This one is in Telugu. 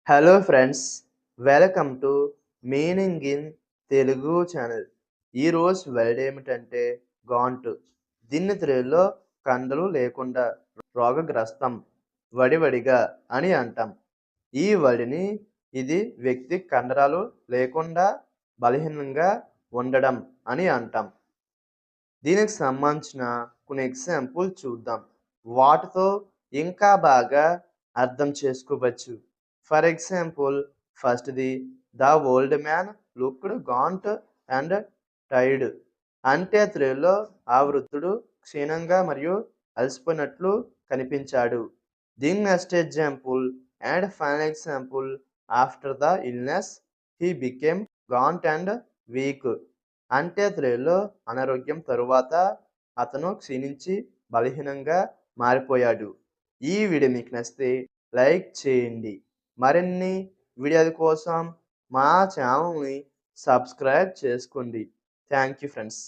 Hello friends, welcome to meaning in Telugu channel. ఈరోజు వర్డ్ ఏమిటంటే గాంటు. దీన్ని తెలుగులో కండలు లేకుండా, రోగగ్రస్తం, వడివడిగా అని అంటాం. ఈ వడిని ఇది వ్యక్తి కండరాలు లేకుండా బలహీనంగా ఉండడం అని అంటాం. దీనికి సంబంధించిన కొన్ని ఎగ్జాంపుల్ చూద్దాం. వాటితో ఇంకా బాగా అర్థం చేసుకోవచ్చు. ఫర్ ఎగ్జాంపుల్, ఫస్ట్‌ది, the old man looked can't and tired. అంటే తెలుగులో ఆ వృద్ధుడు క్షీణంగా మరియు అలసిపోయినట్లు కనిపించాడు. దీని next example and final example, after the illness he became can't and weak. అంటే తెలుగులో అనారోగ్యం తరువాత అతను క్షీణించి బలహీనంగా మారిపోయాడు. ఈ వీడియో మీకు నచ్చితే లైక్ చేయండి. మరిన్ని వీడియోల కోసం మా ఛానల్ని సబ్స్క్రైబ్ చేసుకోండి. Thank you friends.